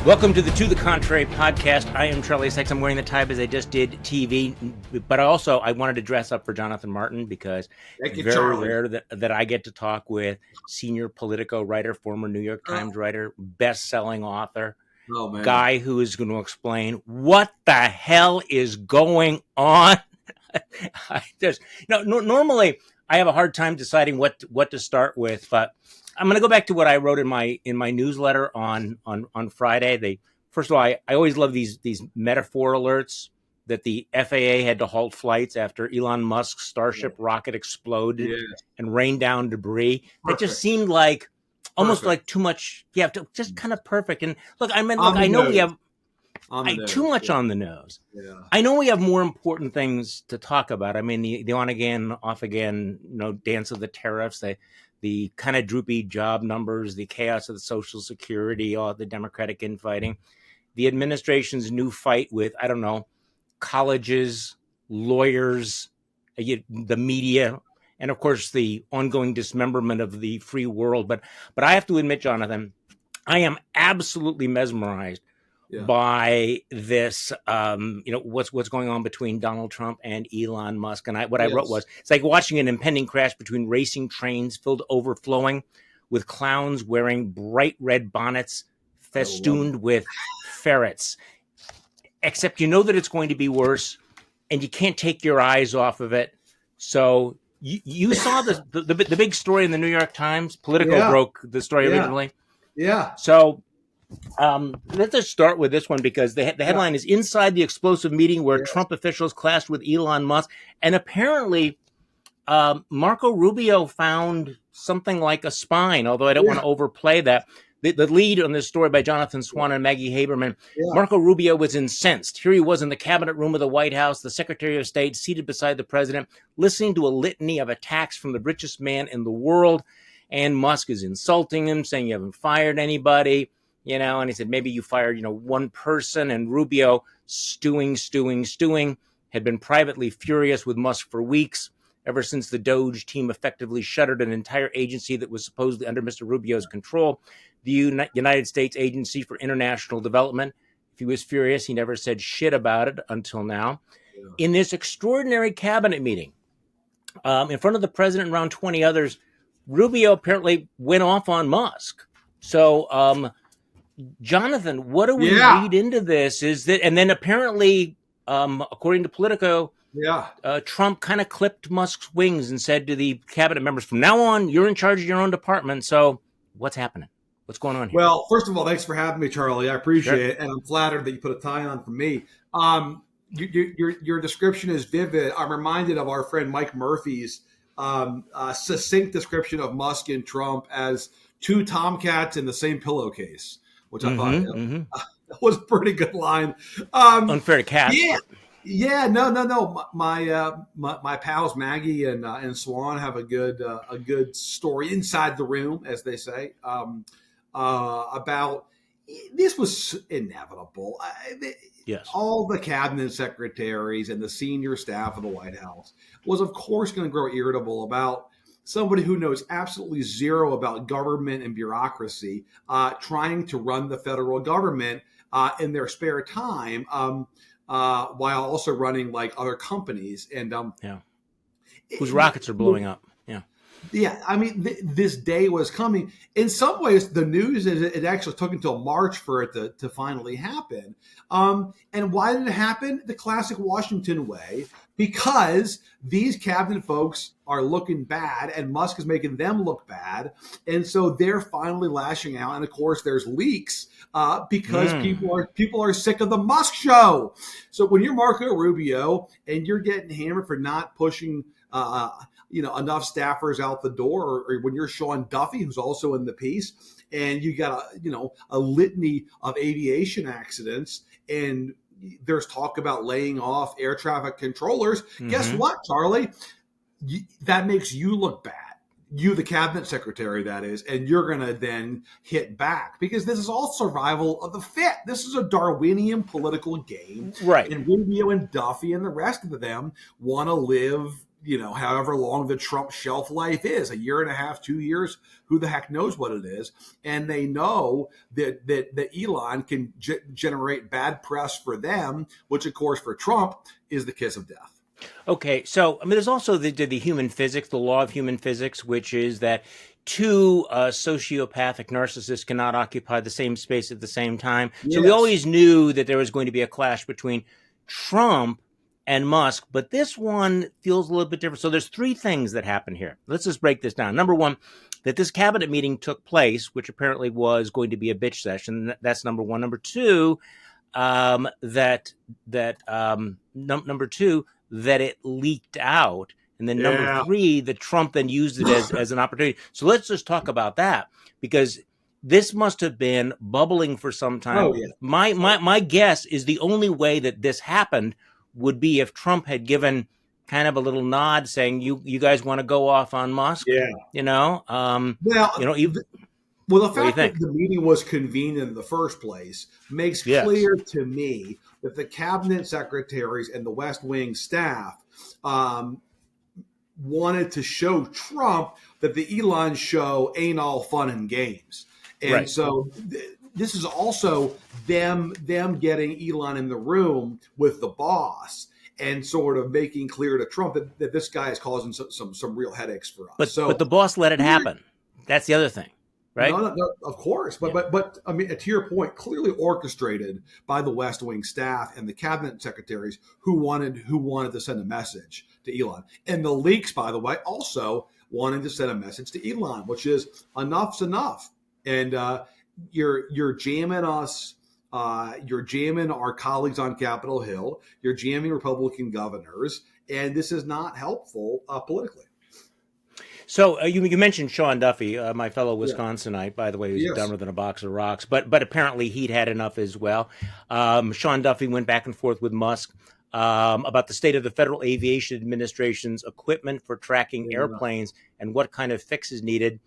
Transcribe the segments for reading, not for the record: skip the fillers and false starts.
Welcome to the Contrary podcast. I am Charlie Sykes. I'm wearing the tie as I just did TV, but I wanted to dress up for Jonathan Martin because it's very rare that I get to talk with senior Politico writer, former New York Times writer, best-selling author, guy who is going to explain what the hell is going on. Normally I have a hard time deciding what to start with, but I'm going to go back to what I wrote in my newsletter on Friday. First of all, I always love these metaphor alerts that the FAA had to halt flights after Elon Musk's Starship rocket exploded and rained down debris. That just seemed like almost like too much. Yeah, just kind of perfect. And look, I know we have too much on the nose. Yeah. I know we have more important things to talk about. I mean, the on again, off again, dance of the tariffs, the kind of droopy job numbers, the chaos of the Social Security, all the Democratic infighting, the administration's new fight with, colleges, lawyers, the media, and of course the ongoing dismemberment of the free world. But I have to admit, Jonathan, I am absolutely mesmerized by this, what's going on between Donald Trump and Elon Musk. And what I wrote was, it's like watching an impending crash between racing trains filled overflowing with clowns wearing bright red bonnets festooned with ferrets. Except you know that it's going to be worse, and you can't take your eyes off of it. So you saw the big story in the New York Times. Politico broke the story originally. Yeah. So let's just start with this one because the headline is "Inside the Explosive Meeting Where Trump Officials Clashed with Elon Musk," and apparently Marco Rubio found something like a spine. Although I don't want to overplay that. The lead on this story by Jonathan Swan and Maggie Haberman, Marco Rubio was incensed. Here he was in the cabinet room of the White House, the Secretary of State seated beside the president, listening to a litany of attacks from the richest man in the world. And Musk is insulting him, saying you haven't fired anybody, and he said, maybe you fired, one person. And Rubio stewing, had been privately furious with Musk for weeks, ever since the Doge team effectively shuttered an entire agency that was supposedly under Mr. Rubio's control, the United States Agency for International Development. If he was furious, he never said shit about it until now. Yeah. In this extraordinary cabinet meeting, in front of the president and around 20 others, Rubio apparently went off on Musk. So, Jonathan, what do we read into this? Is that, and then apparently, according to Politico, Trump kind of clipped Musk's wings and said to the cabinet members, from now on, you're in charge of your own department. So what's happening? What's going on here? Well, first of all, thanks for having me, Charlie. I appreciate it. And I'm flattered that you put a tie on for me. Your description is vivid. I'm reminded of our friend Mike Murphy's succinct description of Musk and Trump as two tomcats in the same pillowcase, which I thought that was a pretty good line. Unfair to cats. Yeah, no. My pals Maggie and Swan have a good story inside the room, as they say, about this was inevitable. All the cabinet secretaries and the senior staff of the White House was, of course, going to grow irritable about somebody who knows absolutely zero about government and bureaucracy, trying to run the federal government in their spare time. While also running like other companies and whose rockets are blowing up. Yeah. I mean, this day was coming. In some ways, the news is it actually took until March for it to finally happen. And why did it happen? The classic Washington way, because these cabinet folks are looking bad and Musk is making them look bad. And so they're finally lashing out. And of course, there's leaks because people are sick of the Musk show. So when you're Marco Rubio and you're getting hammered for not pushing enough staffers out the door, or when you're Sean Duffy, who's also in the piece, and you got a litany of aviation accidents, and there's talk about laying off air traffic controllers. Guess what, Charlie? That makes you look bad. You, the cabinet secretary, that is, and you're going to then hit back because this is all survival of the fit. This is a Darwinian political game. Right. And Rubio and Duffy and the rest of them want to live however long the Trump shelf life is, a year and a half, 2 years, who the heck knows what it is. And they know that Elon can generate bad press for them, which of course for Trump is the kiss of death. Okay, so there's also the human physics, the law of human physics, which is that two sociopathic narcissists cannot occupy the same space at the same time. Yes. So we always knew that there was going to be a clash between Trump and Musk, but this one feels a little bit different. So there's three things that happen here. Let's just break this down. Number one, that this cabinet meeting took place, which apparently was going to be a bitch session. That's number one. Number two, that it leaked out. And then number three, that Trump then used it as an opportunity. So let's just talk about that, because this must have been bubbling for some time. Oh, yeah. My guess is the only way that this happened would be if Trump had given kind of a little nod saying, you guys want to go off on Musk? Yeah. The fact that the meeting was convened in the first place makes clear to me that the cabinet secretaries and the West Wing staff wanted to show Trump that the Elon show ain't all fun and games. And so this is also them getting Elon in the room with the boss and sort of making clear to Trump that this guy is causing some real headaches for us. But the boss let it happen. That's the other thing, right? No, of course. But I mean, to your point, clearly orchestrated by the West Wing staff and the cabinet secretaries who wanted to send a message to Elon. And the leaks, by the way, also wanting to send a message to Elon, which is enough's enough. And you're jamming us. You're jamming our colleagues on Capitol Hill. You're jamming Republican governors, and this is not helpful politically. So you mentioned Sean Duffy, my fellow Wisconsinite, by the way, who's dumber than a box of rocks, but apparently he'd had enough as well. Sean Duffy went back and forth with Musk about the state of the Federal Aviation Administration's equipment for tracking airplanes and what kind of fixes needed.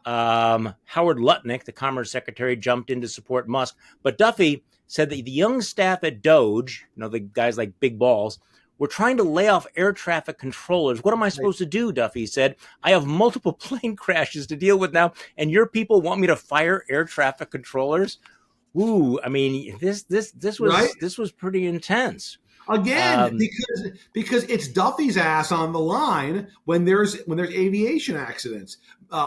Howard Lutnick, the Commerce Secretary, jumped in to support Musk, but Duffy said that the young staff at DOGE, the guys like big balls, were trying to lay off air traffic controllers. What am I supposed to do? Duffy said, I have multiple plane crashes to deal with now, and your people want me to fire air traffic controllers? Ooh, I mean, this was pretty intense. Again, because it's Duffy's ass on the line when there's aviation accidents.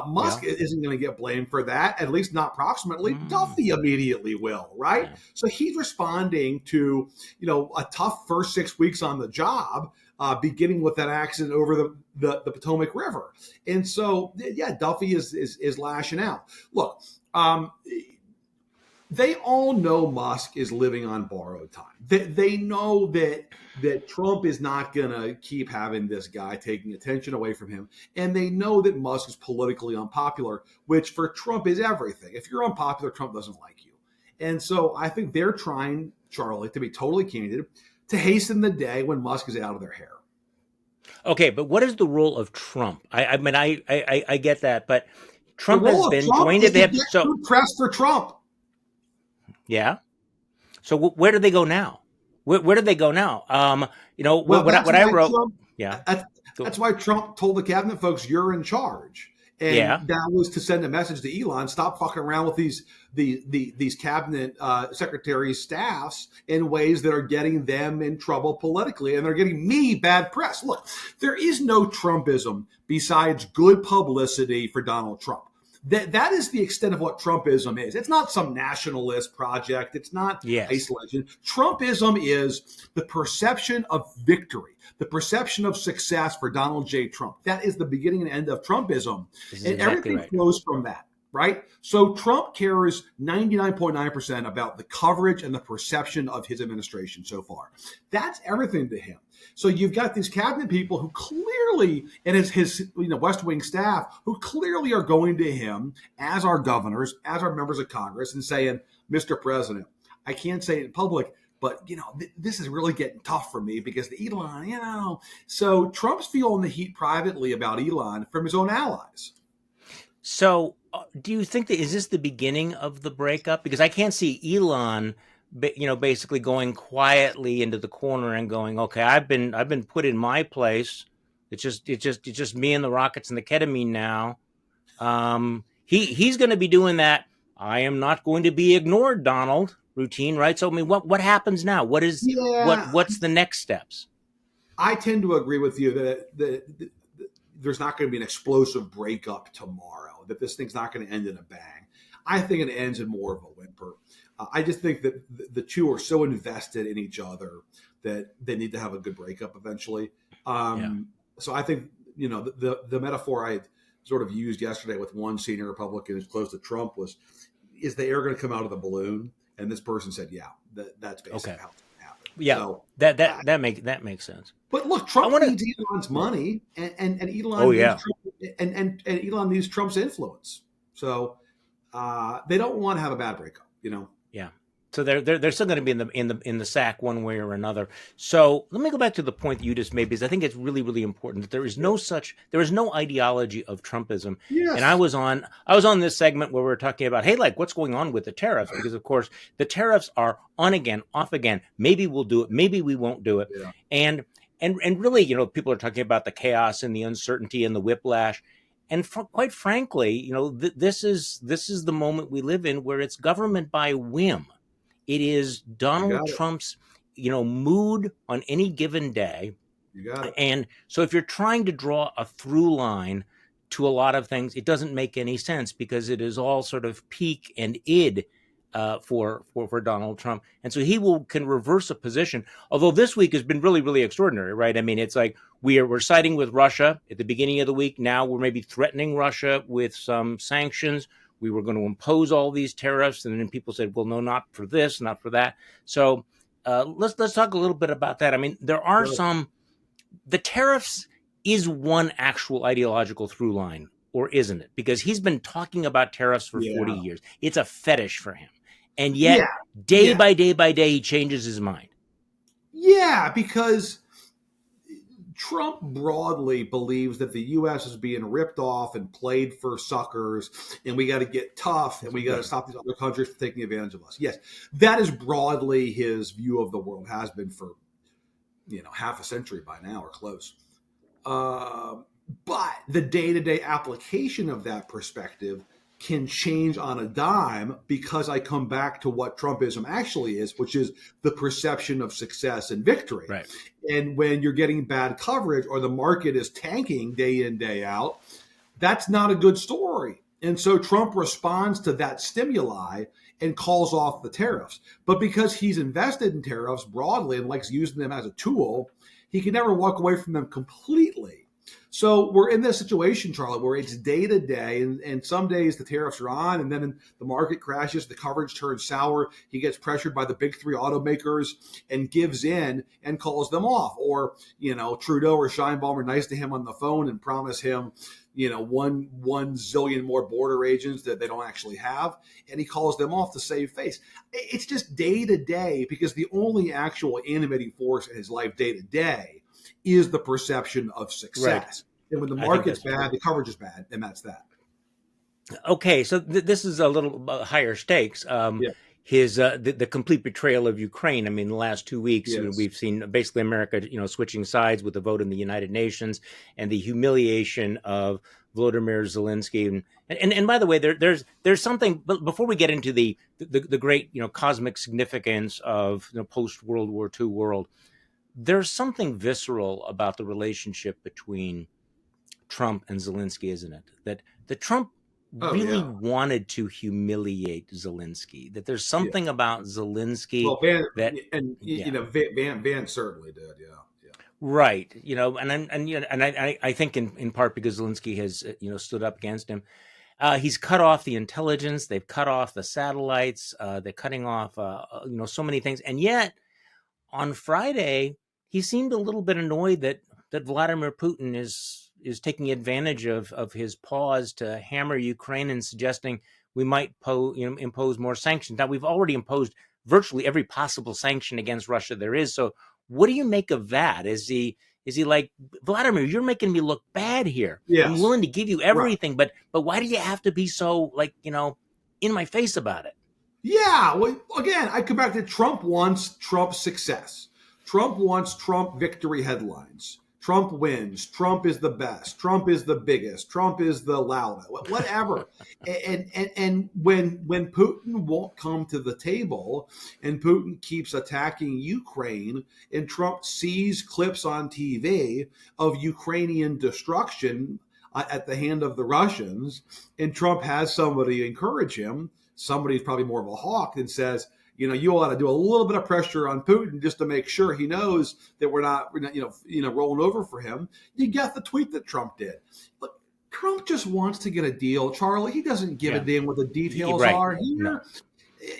Musk isn't going to get blamed for that, at least not proximately. Duffy immediately will, right? Yeah. So he's responding to a tough first 6 weeks on the job, beginning with that accident over the Potomac River, and so Duffy is lashing out. Look. They all know Musk is living on borrowed time. They know that Trump is not going to keep having this guy taking attention away from him. And they know that Musk is politically unpopular, which for Trump is everything. If you're unpopular, Trump doesn't like you. And so I think they're trying, Charlie, to be totally candid, to hasten the day when Musk is out of their hair. Okay, but what is the role of Trump? I mean, I get that, but Trump has been joined at the press for Trump. Yeah. So where do they go now? Where do they go now? What I wrote. That's why Trump told the cabinet folks, "You're in charge," and that was to send a message to Elon: stop fucking around with these cabinet secretaries' staffs in ways that are getting them in trouble politically, and they're getting me bad press. Look, there is no Trumpism besides good publicity for Donald Trump. That is the extent of what Trumpism is. It's not some nationalist project. It's not isolation. Trumpism is the perception of victory, the perception of success for Donald J. Trump. That is the beginning and end of Trumpism. And everything flows from that, right? So Trump cares 99.9% about the coverage and the perception of his administration so far. That's everything to him. So you've got these cabinet people who clearly, and his West Wing staff, who clearly are going to him as our governors, as our members of Congress, and saying, Mr. President, I can't say it in public, but this is really getting tough for me because the Elon, So Trump's feeling the heat privately about Elon from his own allies. So do you think is this the beginning of the breakup? Because I can't see Elon basically going quietly into the corner and going, okay, I've been put in my place. It's just me and the rockets and the ketamine now. He's going to be doing that. I am not going to be ignored, Donald. Routine, right? So I mean, what happens now? What's the next steps? I tend to agree with you that there's not going to be an explosive breakup tomorrow. That this thing's not going to end in a bang. I think it ends in more of a whimper. I just think that the two are so invested in each other that they need to have a good breakup eventually. So I think, the metaphor I sort of used yesterday with one senior Republican who's close to Trump is the air going to come out of the balloon? And this person said, yeah, that's basically how it's going to happen. Yeah, so, that makes sense. But look, Trump needs Elon's money, and Elon and Elon needs Trump's influence. So they don't want to have a bad breakup, Yeah. So they're still going to be in the sack one way or another. So let me go back to the point that you just made, because I think it's really, really important that there is no ideology of Trumpism. Yes. And I was on this segment where we were talking about, hey, like, what's going on with the tariffs? Because of course the tariffs are on again, off again. Maybe we'll do it, maybe we won't do it. Yeah. And really, people are talking about the chaos and the uncertainty and the whiplash. And quite frankly, this is the moment we live in where it's government by whim. It is Donald Trump's, mood on any given day. You got it. And so if you're trying to draw a through line to a lot of things, it doesn't make any sense because it is all sort of peak and id for Donald Trump. And so he can reverse a position. Although this week has been really, really extraordinary, right? I mean, it's like we're siding with Russia at the beginning of the week. Now we're maybe threatening Russia with some sanctions. We were going to impose all these tariffs, and then people said, well, no, not for this, not for that. So let's talk a little bit about that. I mean, there are the tariffs is one actual ideological through line, or isn't it? Because he's been talking about tariffs for 40 years. It's a fetish for him. And yet, day by day, he changes his mind. Yeah, because Trump broadly believes that the U.S. is being ripped off and played for suckers, and we got to get tough, and we got to stop these other countries from taking advantage of us. Yes, that is broadly his view of the world, has been for half a century by now or close. But the day-to-day application of that perspective can change on a dime because I come back to what Trumpism actually is, which is the perception of success and victory. Right. And when you're getting bad coverage or the market is tanking day in, day out, that's not a good story. And so Trump responds to that stimuli and calls off the tariffs. But because he's invested in tariffs broadly and likes using them as a tool, he can never walk away from them completely. So we're in this situation, Charlie, where it's day to day, and some days the tariffs are on, and then the market crashes, the coverage turns sour. He gets pressured by the big three automakers and gives in and calls them off. Or, Trudeau or Sheinbaum are nice to him on the phone and promise him, one zillion more border agents that they don't actually have, and he calls them off to save face. It's just day to day, because the only actual animating force in his life day to day is the perception of success. Right. And when the market's bad, the coverage is bad, and that's that. Okay, so this is a little higher stakes. The complete betrayal of Ukraine. I mean, the last 2 weeks, we've seen basically America, switching sides with the vote in the United Nations and the humiliation of Volodymyr Zelensky. And by the way, there's something. But before we get into the great cosmic significance of post World War II world, there's something visceral about the relationship between Trump and Zelensky, isn't it? That Trump really wanted to humiliate Zelensky. That there's something about Zelensky Van certainly did, right. I think in part because Zelensky has stood up against him. He's cut off the intelligence. They've cut off the satellites. They're cutting off so many things, and yet on Friday he seemed a little bit annoyed that Vladimir Putin is taking advantage of his pause to hammer Ukraine and suggesting we might impose more sanctions. Now, we've already imposed virtually every possible sanction against Russia there is. So what do you make of that? Is he like, Vladimir, you're making me look bad here. Yes. I'm willing to give you everything, but why do you have to be so in my face about it? Yeah. Well, again, I come back to Trump wants Trump success. Trump wants Trump victory headlines. Trump wins. Trump is the best. Trump is the biggest. Trump is the loudest. Whatever. and when Putin won't come to the table, and Putin keeps attacking Ukraine, and Trump sees clips on TV of Ukrainian destruction at the hand of the Russians, and Trump has somebody encourage him, somebody's probably more of a hawk, and says, you ought to do a little bit of pressure on Putin just to make sure he knows that we're not rolling over for him. You get the tweet that Trump did. Look, Trump just wants to get a deal, Charlie. He doesn't give a damn what the details are here. No.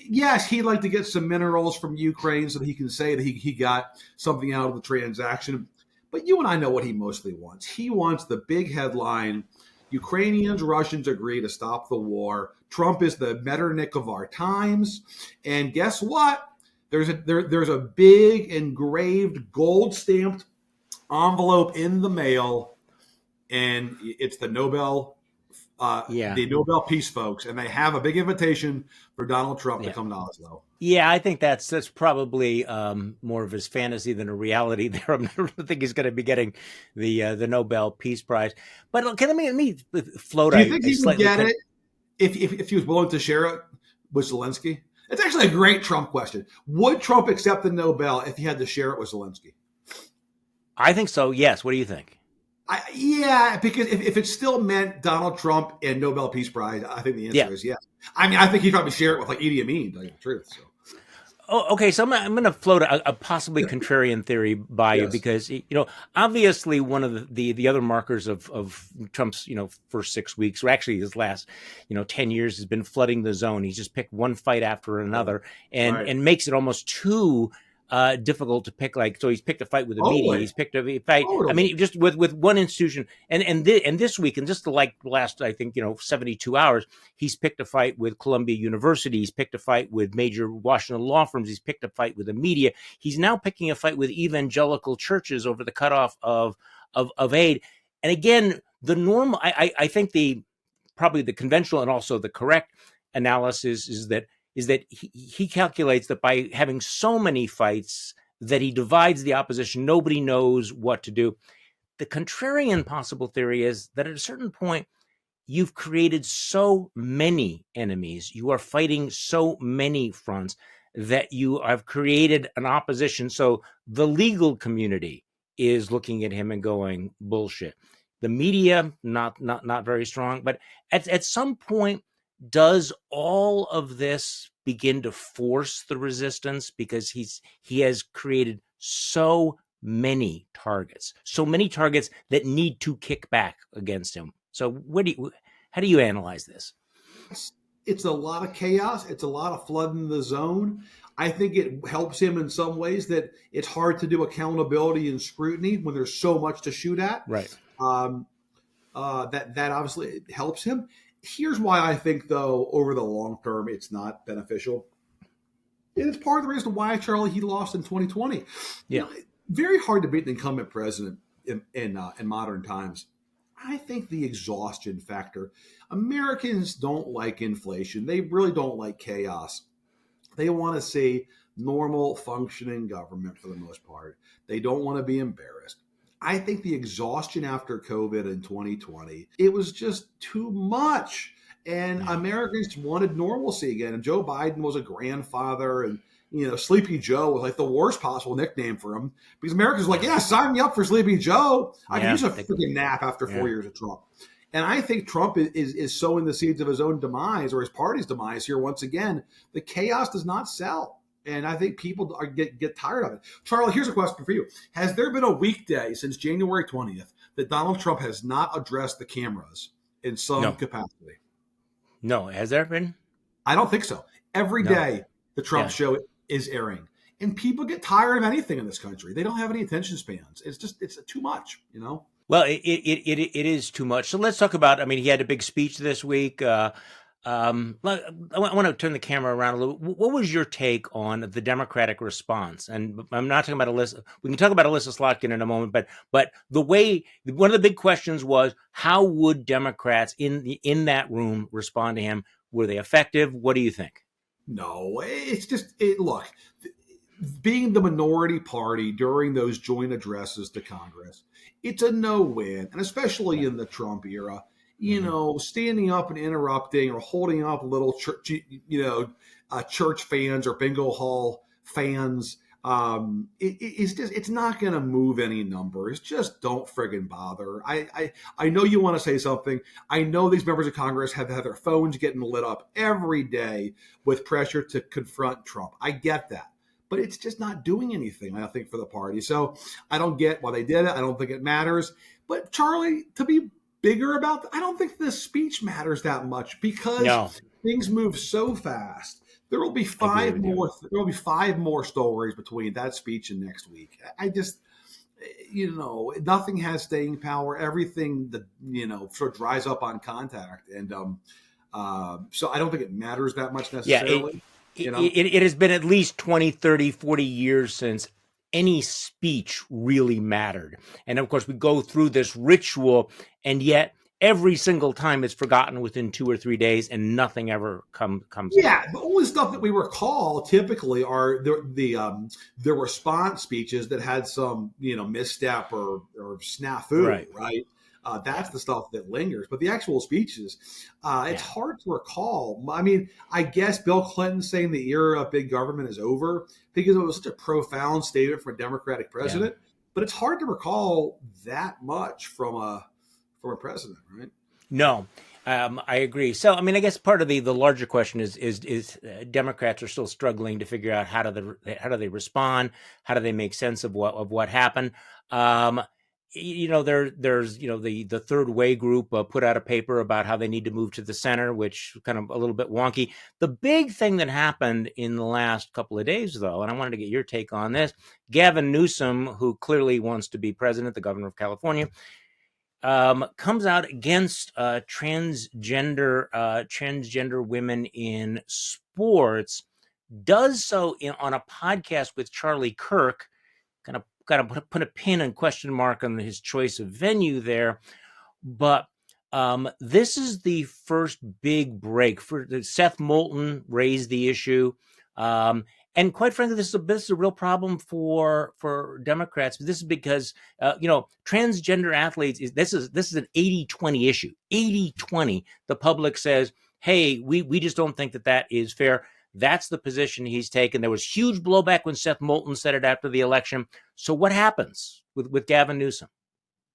Yes, he'd like to get some minerals from Ukraine so that he can say that he got something out of the transaction. But you and I know what he mostly wants. He wants the big headline: Ukrainians, Russians agree to stop the war. Trump is the Metternich of our times. And guess what? There's a big engraved gold stamped envelope in the mail, and it's the Nobel Peace folks, and they have a big invitation for Donald Trump to come to Oslo. Yeah, I think that's probably more of his fantasy than a reality there. I don't think he's going to be getting the Nobel Peace Prize. But okay, let me float. Do you think he would get it if he was willing to share it with Zelensky? It's actually a great Trump question. Would Trump accept the Nobel if he had to share it with Zelensky? I think so. Yes. What do you think? Because if it still meant Donald Trump and Nobel Peace Prize, I think the answer is yes. I mean, I think he'd probably share it with like Idi Amin, to tell you the truth. So. Oh, okay. So I'm going to float a possibly contrarian theory by you, because obviously one of the other markers of Trump's first 6 weeks, or actually his last 10 years, has been flooding the zone. He's just picked one fight after another, and makes it almost too difficult to pick. So he's picked a fight with the media. He's picked a fight. I mean, just with one institution. And this week, and just the last, I think 72 hours, he's picked a fight with Columbia University. He's picked a fight with major Washington law firms. He's picked a fight with the media. He's now picking a fight with evangelical churches over the cutoff of aid. And again, the normal. I think probably the conventional and also the correct analysis is that he calculates that by having so many fights that he divides the opposition. Nobody knows what to do. The contrarian possible theory is that at a certain point, you've created so many enemies. You are fighting so many fronts that you have created an opposition. So the legal community is looking at him and going, bullshit. The media, not very strong. But at some point, does all of this begin to force the resistance, because he has created so many targets that need to kick back against him? So how do you analyze this? It's a lot of chaos. It's a lot of flooding the zone. I think it helps him in some ways that it's hard to do accountability and scrutiny when there's so much to shoot at. Right. That obviously helps him. Here's why I think, though, over the long term, it's not beneficial. And it's part of the reason why, Charlie, he lost in 2020. Yeah. Very hard to beat the incumbent president in modern times. I think the exhaustion factor. Americans don't like inflation. They really don't like chaos. They want to see normal functioning government for the most part. They don't want to be embarrassed. I think the exhaustion after COVID in 2020, it was just too much. And Americans wanted normalcy again. And Joe Biden was a grandfather, and Sleepy Joe was like the worst possible nickname for him, because Americans were like, yeah, sign me up for Sleepy Joe. I can use a freaking nap after 4 years of Trump. And I think Trump is sowing the seeds of his own demise, or his party's demise here once again. The chaos does not sell. And I think people get tired of it. Charlie, here's a question for you. Has there been a weekday since January 20th that Donald Trump has not addressed the cameras in some capacity? No. Has there been? I don't think so. Every day the Trump show is airing. And people get tired of anything in this country. They don't have any attention spans. It's too much, Well, it is too much. So let's talk about, he had a big speech this week. I want to turn the camera around a little. What was your take on the Democratic response? And I'm not talking about Alyssa. We can talk about Alyssa Slotkin in a moment, but one of the big questions was, how would Democrats in that room respond to him? Were they effective? What do you think? No, it's just look. being the minority party during those joint addresses to Congress, it's a no-win, and especially in the Trump era, standing up and interrupting or holding up little church, church fans or bingo hall fans. It's not going to move any numbers. Just don't friggin' bother. I know you want to say something. I know these members of Congress have had their phones getting lit up every day with pressure to confront Trump. I get that. But it's just not doing anything, I think, for the party. So I don't get why they did it. I don't think it matters. But Charlie, to be bigger about that, I don't think this speech matters that much because things move so fast. There will be five more. There will be five more stories between that speech and next week. I just, nothing has staying power. Everything that sort of dries up on contact, and so I don't think it matters that much necessarily. Yeah, it has been at least 20, 30, 40 years since any speech really mattered. And of course, we go through this ritual, and yet every single time it's forgotten within 2 or 3 days, and nothing ever comes. Yeah, the only stuff that we recall typically are the response speeches that had some misstep or snafu, right? That's the stuff that lingers. But the actual speeches, it's hard to recall. I mean, I guess Bill Clinton saying the era of big government is over because it was such a profound statement from a Democratic president. But it's hard to recall that much from a president, right? No, I agree. So, I mean, I guess part of the larger question is Democrats are still struggling to figure out how do they respond, how do they make sense of what happened. There's the third way group put out a paper about how they need to move to the center, which kind of a little bit wonky. The big thing that happened in the last couple of days, though, and I wanted to get your take on this, Gavin Newsom, who clearly wants to be president, the governor of California, comes out against transgender women in sports, does so on a podcast with Charlie Kirk, kind of put a pin and question mark on his choice of venue there. But this is the first big break for Seth Moulton raised the issue. And quite frankly, this is a real problem for Democrats. This is because, transgender athletes, this is an 80-20 issue. 80-20. The public says, hey, we just don't think that is fair. That's the position he's taken. There was huge blowback when Seth Moulton said it after the election. So what happens with Gavin Newsom?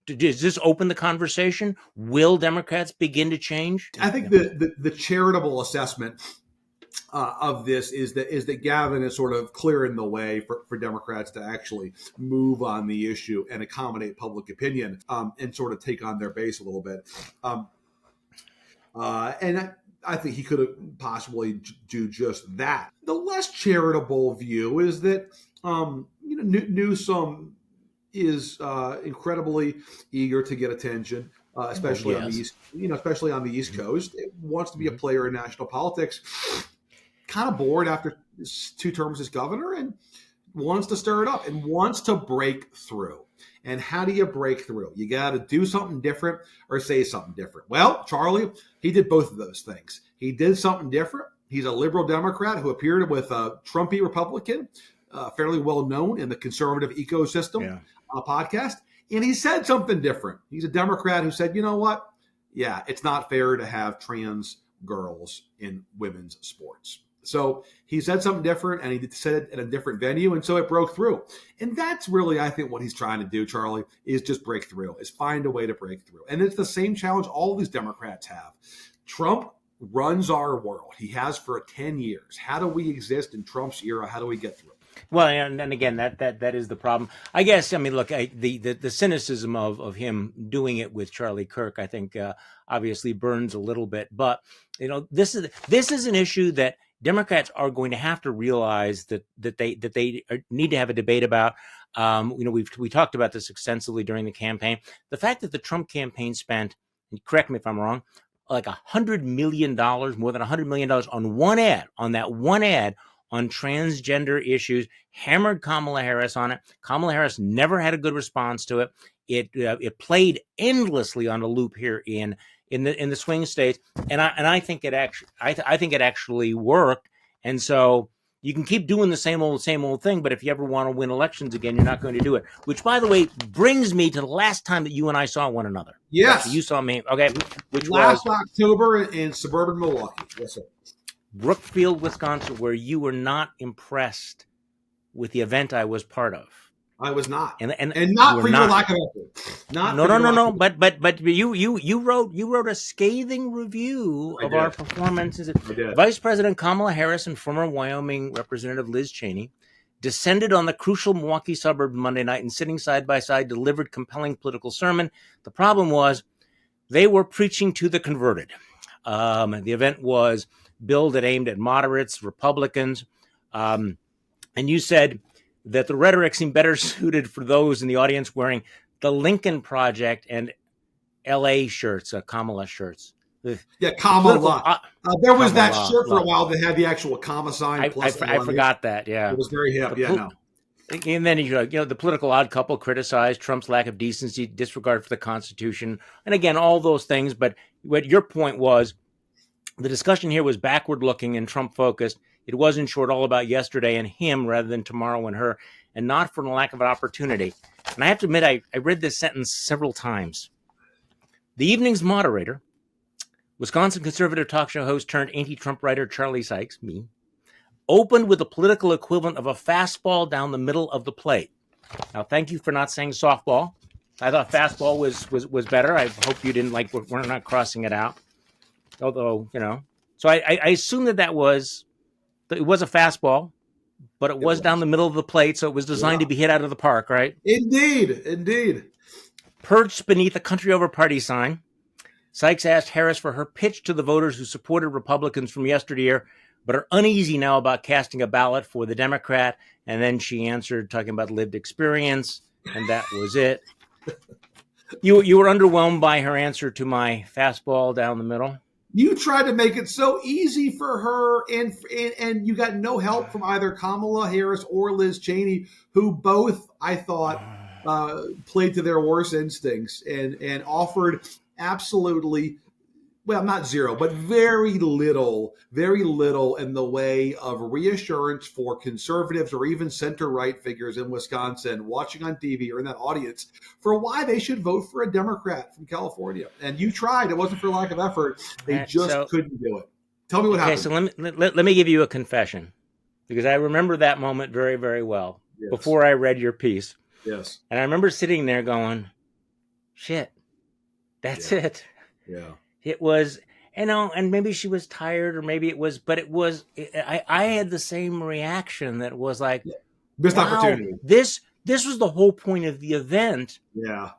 Does this open the conversation? Will Democrats begin to change? I think the charitable assessment of this is that Gavin is sort of clearing the way for Democrats to actually move on the issue and accommodate public opinion and sort of take on their base a little bit. And I think he could have possibly do just that. The less charitable view is that Newsom is incredibly eager to get attention, especially on the East, especially on the East Coast. It wants to be a player in national politics. Kind of bored after 2 terms as governor, and wants to stir it up and wants to break through. And how do you break through? You got to do something different or say something different. Well, Charlie, he did both of those things. He did something different. He's a liberal Democrat who appeared with a Trumpy Republican, fairly well known in the conservative ecosystem on a podcast. And he said something different. He's a Democrat who said, you know what? Yeah, it's not fair to have trans girls in women's sports. So he said something different, and he said it in a different venue, and so it broke through. And that's really, I think, what he's trying to do, Charlie, is just break through, is find a way to break through. And it's the same challenge all these Democrats have. Trump runs our world. He has for 10 years. How do we exist in Trump's era? How do we get through it? Well, and again, that is the problem. I guess, I mean, look, the cynicism of him doing it with Charlie Kirk, I think, obviously burns a little bit. But, this is an issue that Democrats are going to have to realize that they need to have a debate about. We talked about this extensively during the campaign. The fact that the Trump campaign spent, and correct me if I'm wrong, like $100 million, more than $100 million on one ad, on transgender issues, hammered Kamala Harris on it. Kamala Harris never had a good response to it. It played endlessly on a loop here in the swing states, and I think it actually worked. And so You can keep doing the same old thing, but if you ever want to win elections again, you're not going to do it. Which, by the way, brings me to the last time that you and I saw one another. Yes. So you saw me. Okay. Which last was October in suburban Milwaukee. Yes, sir. Brookfield, Wisconsin, where you were not impressed with the event I was part of. I was not, and not for your lack of effort. No. But you wrote a scathing review of our performance. Vice President Kamala Harris and former Wyoming Representative Liz Cheney descended on the crucial Milwaukee suburb Monday night and, sitting side by side, delivered compelling political sermon. The problem was they were preaching to the converted. The event was billed and aimed at moderates, Republicans, and you said that the rhetoric seemed better suited for those in the audience wearing the Lincoln Project and L.A. shirts, Kamala shirts. Yeah, Kamala. There was that shirt for a while that had the actual comma sign. I forgot that, yeah. It was very hip, no. And then, the political odd couple criticized Trump's lack of decency, disregard for the Constitution, and again, all those things. But what your point was, the discussion here was backward-looking and Trump-focused. It was, in short, all about yesterday and him rather than tomorrow and her, and not for the lack of an opportunity. And I have to admit, I read this sentence several times. The evening's moderator, Wisconsin conservative talk show host turned anti-Trump writer Charlie Sykes, me, opened with the political equivalent of a fastball down the middle of the plate. Now, thank you for not saying softball. I thought fastball was better. I hope you didn't we're not crossing it out. Although, so I assume that was it was a fastball, but it was down the middle of the plate, so it was designed to be hit out of the park, right? Indeed. Perched beneath a country over party sign, Sykes asked Harris for her pitch to the voters who supported Republicans from yesteryear, but are uneasy now about casting a ballot for the Democrat. And then she answered, talking about lived experience, and that was it. You were underwhelmed by her answer to my fastball down the middle? You tried to make it so easy for her, and you got no help from either Kamala Harris or Liz Cheney, who both, I thought, played to their worst instincts and offered absolutely, well, not zero, but very little in the way of reassurance for conservatives or even center-right figures in Wisconsin watching on TV or in that audience for why they should vote for a Democrat from California. And you tried. It wasn't for lack of effort. They just couldn't do it. Tell me what happened. Okay, so let me give you a confession, because I remember that moment very, very well before I read your piece. Yes. And I remember sitting there going, shit, that's it. Yeah. It was, and maybe she was tired, or maybe it was, but it was, I had the same reaction that was like, missed opportunity. This was the whole point of the event,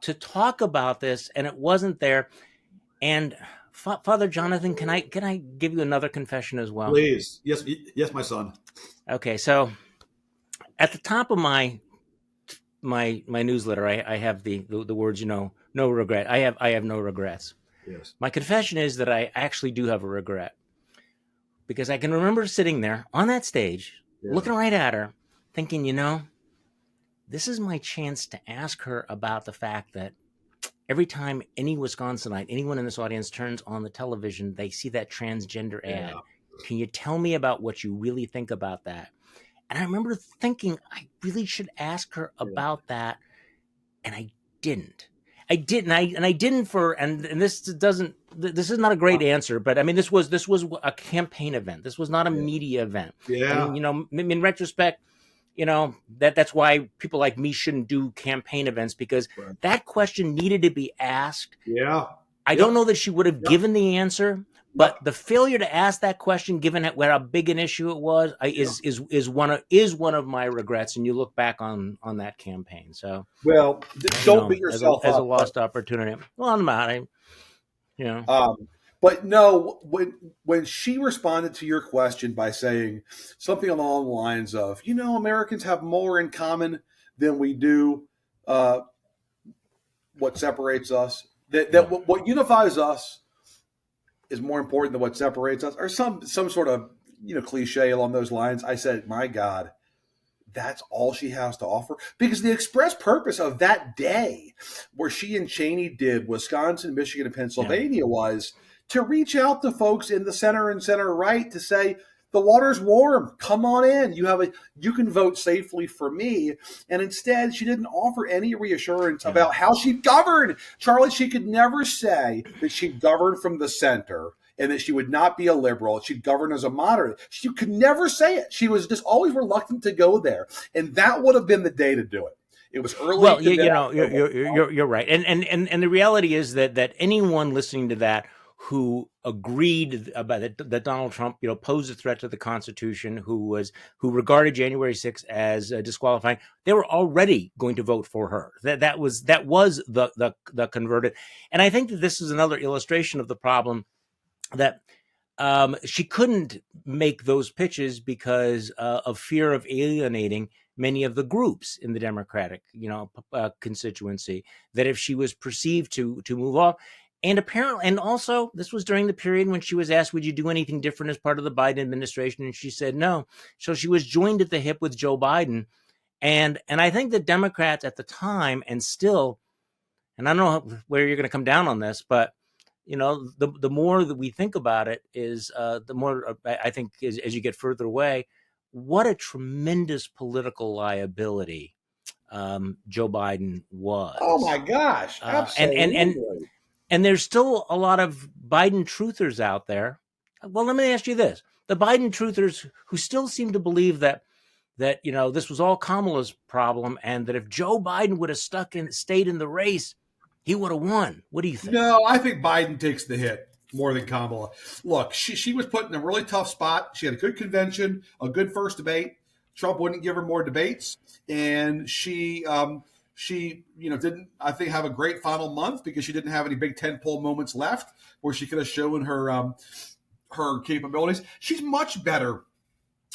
to talk about this, and it wasn't there. And Father Jonathan, can I give you another confession as well? Please. Yes, my son. Okay. So at the top of my newsletter, I have the words, no regret. I have no regrets. Yes. My confession is that I actually do have a regret, because I can remember sitting there on that stage, looking right at her, thinking, this is my chance to ask her about the fact that every time any Wisconsinite, anyone in this audience turns on the television, they see that transgender ad. Can you tell me about what you really think about that? And I remember thinking I really should ask her about that, and I didn't. I didn't and this is not a great answer, but I mean, this was a campaign event. This was not a media event. Yeah. And, in retrospect, that's why people like me shouldn't do campaign events, because that question needed to be asked. Yeah. I don't know that she would have given the answer, but the failure to ask that question, given how big an issue it was, is one of my regrets. And you look back on that campaign. So, well, don't beat yourself as a lost opportunity. Well, I'm not. But no, when she responded to your question by saying something along the lines of, Americans have more in common than we do what separates us. That what unifies us is more important than what separates us, or some sort of cliche along those lines. I said, my God, that's all she has to offer, because the express purpose of that day, where she and Cheney did Wisconsin, Michigan, and Pennsylvania, was to reach out to folks in the center and center right to say, the water's warm. Come on in. You can vote safely for me. And instead, she didn't offer any reassurance about how she governed. Charlie, she could never say that she governed from the center and that she would not be a liberal. She'd govern as a moderate. She could never say it. She was just always reluctant to go there. And that would have been the day to do it. It was early. Well, you're right. And the reality is that anyone listening to that who agreed about that Donald Trump, posed a threat to the Constitution, who regarded January 6th as disqualifying, they were already going to vote for her. That was the converted. And I think that this is another illustration of the problem that she couldn't make those pitches because of fear of alienating many of the groups in the Democratic, constituency. That if she was perceived to move off. And apparently, and also, this was during the period when she was asked, would you do anything different as part of the Biden administration? And she said no. So she was joined at the hip with Joe Biden. And I think the Democrats at the time, and still, and I don't know where you're going to come down on this, but, the more that we think about it is the more I think as you get further away, what a tremendous political liability Joe Biden was. Oh, my gosh. Absolutely. And there's still a lot of Biden truthers out there. Well, let me ask you this. The Biden truthers who still seem to believe that this was all Kamala's problem and that if Joe Biden would have stayed in the race, he would have won. What do you think? No, I think Biden takes the hit more than Kamala. Look, she was put in a really tough spot. She had a good convention, a good first debate. Trump wouldn't give her more debates. And she didn't, I think, have a great final month because she didn't have any big tentpole moments left where she could have shown her capabilities. She's much better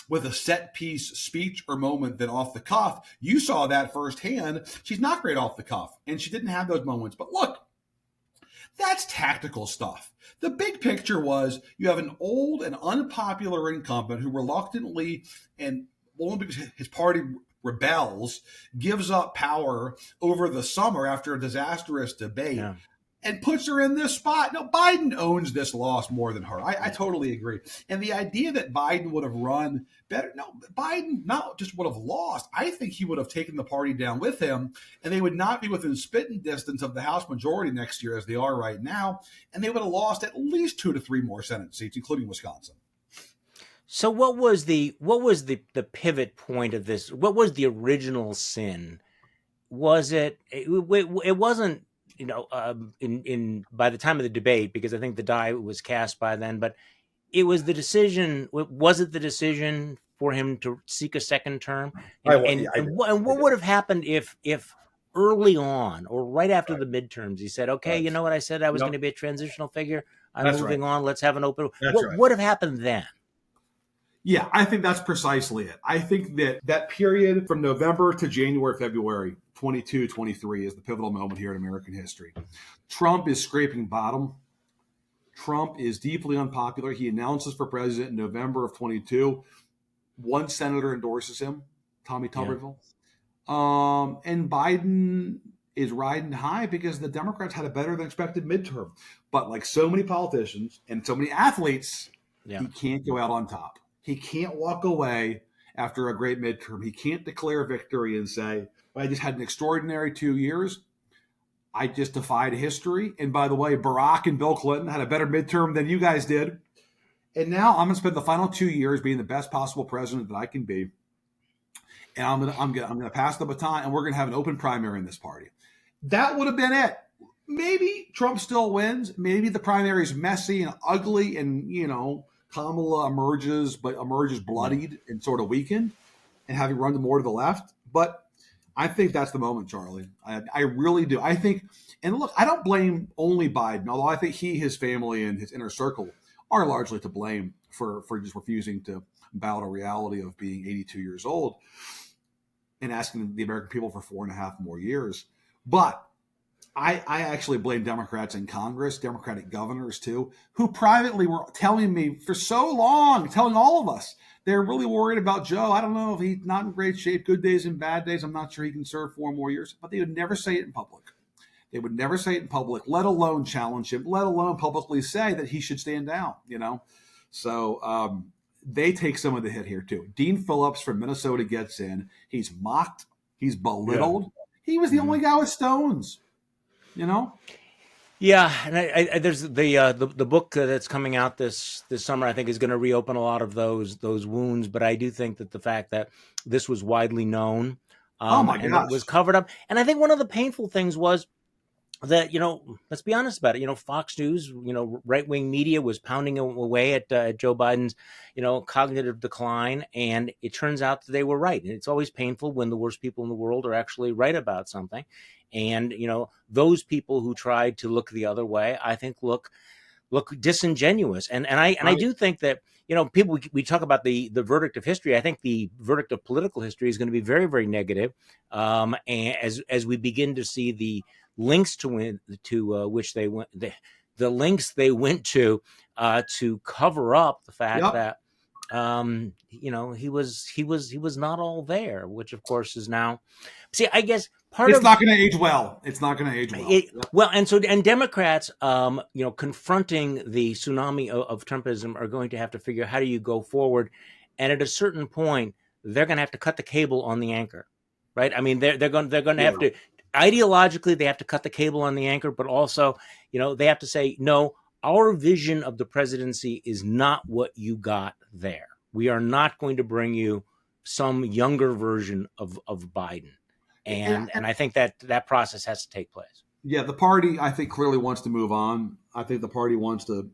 with a set piece speech or moment than off the cuff. You saw that firsthand. She's not great off the cuff, and she didn't have those moments. But look, that's tactical stuff. The big picture was you have an old and unpopular incumbent who reluctantly, and only because his party rebels, gives up power over the summer after a disastrous debate and puts her in this spot. No, Biden owns this loss more than her. I totally agree. And the idea that Biden would have run better, no, Biden not just would have lost. I think he would have taken the party down with him, and they would not be within spitting distance of the House majority next year as they are right now. And they would have lost at least 2 to 3 more Senate seats, including Wisconsin. So what was the pivot point of this? What was the original sin? Was it wasn't, in by the time of the debate, because I think the die was cast by then, but it was the decision. Was it the decision for him to seek a second term? And what would have happened if early on or right after the midterms, he said, okay, you know what, I said I was going to be a transitional figure. I'm moving on. Let's have an open. What would have happened then? Yeah, I think that's precisely it. I think that period from November to January, February 22, 23 is the pivotal moment here in American history. Trump is scraping bottom. Trump is deeply unpopular. He announces for president in November of 22. One senator endorses him, Tommy Tuberville. And Biden is riding high because the Democrats had a better than expected midterm. But like so many politicians and so many athletes, he can't go out on top. He can't walk away after a great midterm. He can't declare victory and say, well, I just had an extraordinary 2 years. I just defied history. And by the way, Barack and Bill Clinton had a better midterm than you guys did. And now I'm going to spend the final 2 years being the best possible president that I can be. And I'm going to pass the baton, and we're going to have an open primary in this party. That would have been it. Maybe Trump still wins. Maybe the primary is messy and ugly and, Kamala emerges bloodied and sort of weakened and having run more to the left. But I think that's the moment, Charlie. I really do. I think, and look, I don't blame only Biden, although I think his family and his inner circle are largely to blame for just refusing to bow to reality of being 82 years old and asking the American people for 4.5 more years. But I actually blame Democrats in Congress, Democratic governors too, who privately were telling me for so long, telling all of us, they're really worried about Joe. I don't know if he's not in great shape, good days and bad days. I'm not sure he can serve 4 more years, but they would never say it in public. They would never say it in public, let alone challenge him, let alone publicly say that he should stand down, So they take some of the hit here too. Dean Phillips from Minnesota gets in. He's mocked. He's belittled. Yeah. He was the only guy with stones, you know? Yeah, and I there's the book that's coming out this summer, I think, is going to reopen a lot of those wounds. But I do think that the fact that this was widely known, oh my and gosh, it was covered up, and I think one of the painful things was that, let's be honest about it. Fox News, right-wing media was pounding away at Joe Biden's, cognitive decline. And it turns out that they were right. And it's always painful when the worst people in the world are actually right about something. And, those people who tried to look the other way, I think, look disingenuous. And I do think that, people, we talk about the verdict of history. I think the verdict of political history is going to be very, very negative. And as we begin to see the links to which they went, the links they went to cover up the fact that he was not all there, which of course is now. See, I guess it's not going to age well. It's not going to age well. And Democrats, confronting the tsunami of Trumpism, are going to have to figure out how do you go forward, and at a certain point, they're going to have to cut the cable on the anchor, right? I mean, they're going to have to. Ideologically, they have to cut the cable on the anchor, but also, they have to say, no, our vision of the presidency is not what you got there. We are not going to bring you some younger version of Biden. And I think that process has to take place. Yeah, the party, I think, clearly wants to move on. I think the party wants to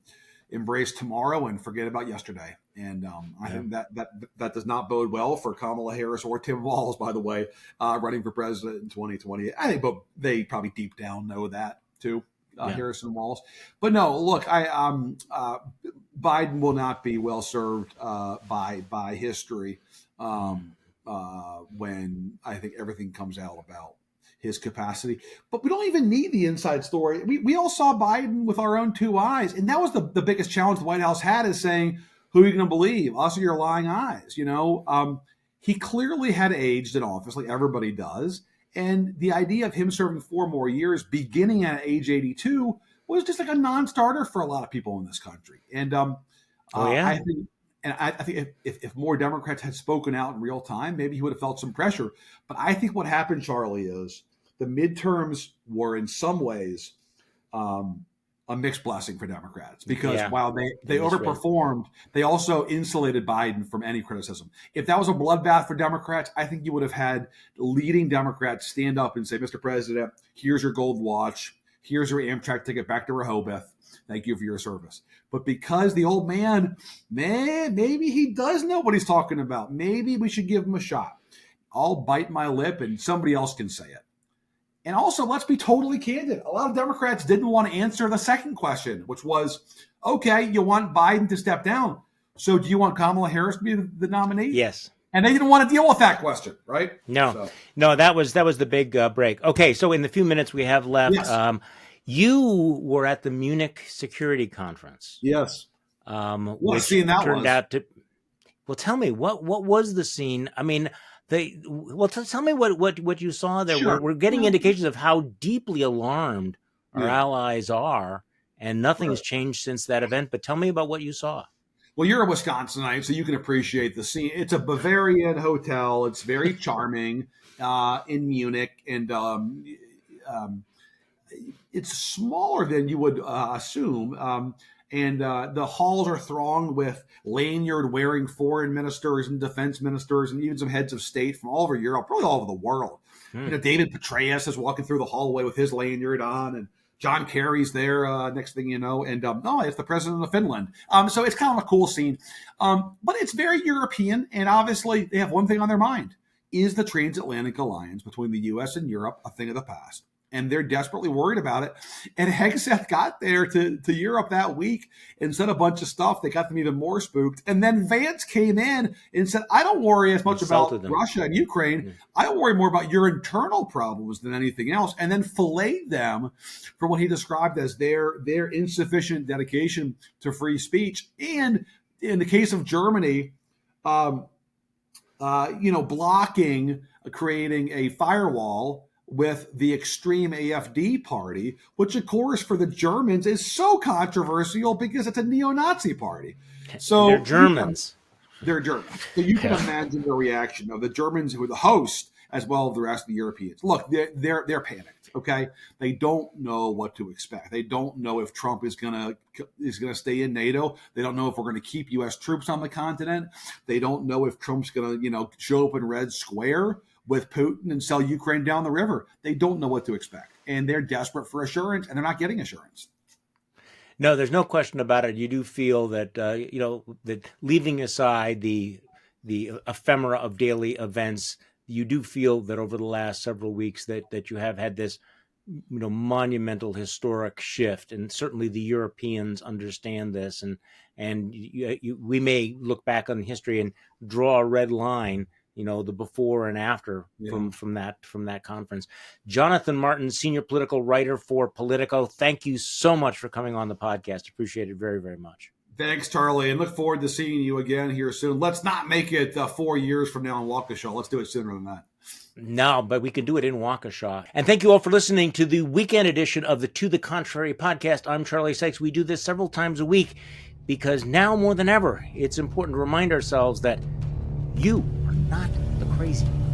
embrace tomorrow and forget about yesterday. And I think that does not bode well for Kamala Harris or Tim Walz, by the way, running for president in 2020. I think, but they probably deep down know that too, Harris and Walz. But no, look, Biden will not be well served by history when I think everything comes out about his capacity. But we don't even need the inside story. We all saw Biden with our own two eyes, and that was the biggest challenge the White House had, is saying, who are you going to believe, us or your lying eyes? He clearly had aged in office, like everybody does. And the idea of him serving 4 more years, beginning at age 82, was just like a non-starter for a lot of people in this country. And I think if more Democrats had spoken out in real time, maybe he would have felt some pressure. But I think what happened, Charlie, is the midterms were in some ways a mixed blessing for Democrats, because while they overperformed, they also insulated Biden from any criticism. If that was a bloodbath for Democrats, I think you would have had leading Democrats stand up and say, Mr. President, here's your gold watch. Here's your Amtrak ticket back to Rehoboth. Thank you for your service. But because the old man, maybe he does know what he's talking about. Maybe we should give him a shot. I'll bite my lip and somebody else can say it. And also, let's be totally candid. A lot of Democrats didn't want to answer the second question, which was, okay, you want Biden to step down. So do you want Kamala Harris to be the nominee? Yes. And they didn't want to deal with that question, right? No, that was the big break. Okay, so in the few minutes we have left, you were at the Munich Security Conference. Yes. Which scene that turned out to. Well, tell me, what was the scene? I mean, tell me what you saw there. Sure. We're getting indications of how deeply alarmed our allies are, and nothing has changed since that event. But tell me about what you saw. Well, you're a Wisconsinite, so you can appreciate the scene. It's a Bavarian hotel. It's very charming in Munich, and it's smaller than you would assume. And the halls are thronged with lanyard-wearing foreign ministers and defense ministers, and even some heads of state from all over Europe, probably all over the world. David Petraeus is walking through the hallway with his lanyard on, and John Kerry's there, next thing you know, and it's the president of Finland. So it's kind of a cool scene. But it's very European, and obviously they have one thing on their mind. Is the transatlantic alliance between the U.S. and Europe a thing of the past? And they're desperately worried about it. And Hegseth got there to Europe that week and said a bunch of stuff that got them even more spooked. And then Vance came in and said, I don't worry as much about Russia and Ukraine. I worry more about your internal problems than anything else. And then filleted them for what he described as their insufficient dedication to free speech. And in the case of Germany, blocking, creating a firewall with the extreme AfD party, which, of course, for the Germans is so controversial because it's a neo-Nazi party. So they're Germans. They're Germans. So you can Yeah. imagine the reaction of the Germans, who are the host, as well as the rest of the Europeans. Look, they're panicked. Okay, they don't know what to expect. They don't know if Trump is gonna stay in NATO. They don't know if we're going to keep U.S. troops on the continent. They don't know if Trump's going to show up in Red Square with Putin and sell Ukraine down the river. They don't know what to expect, and they're desperate for assurance, and they're not getting assurance. No, there's no question about it. You do feel that that leaving aside the ephemera of daily events, you do feel that over the last several weeks that you have had this monumental historic shift, and certainly the Europeans understand this, and we may look back on history and draw a red line, the before and after from that conference. Jonathan Martin, senior political writer for Politico, thank you so much for coming on the podcast. Appreciate it very, very much. Thanks, Charlie, and look forward to seeing you again here soon. Let's not make it 4 years from now in Waukesha. Let's do it sooner than that. No, but we can do it in Waukesha. And thank you all for listening to the weekend edition of the To the Contrary podcast. I'm Charlie Sykes. We do this several times a week because now more than ever, it's important to remind ourselves that you are not the crazy one.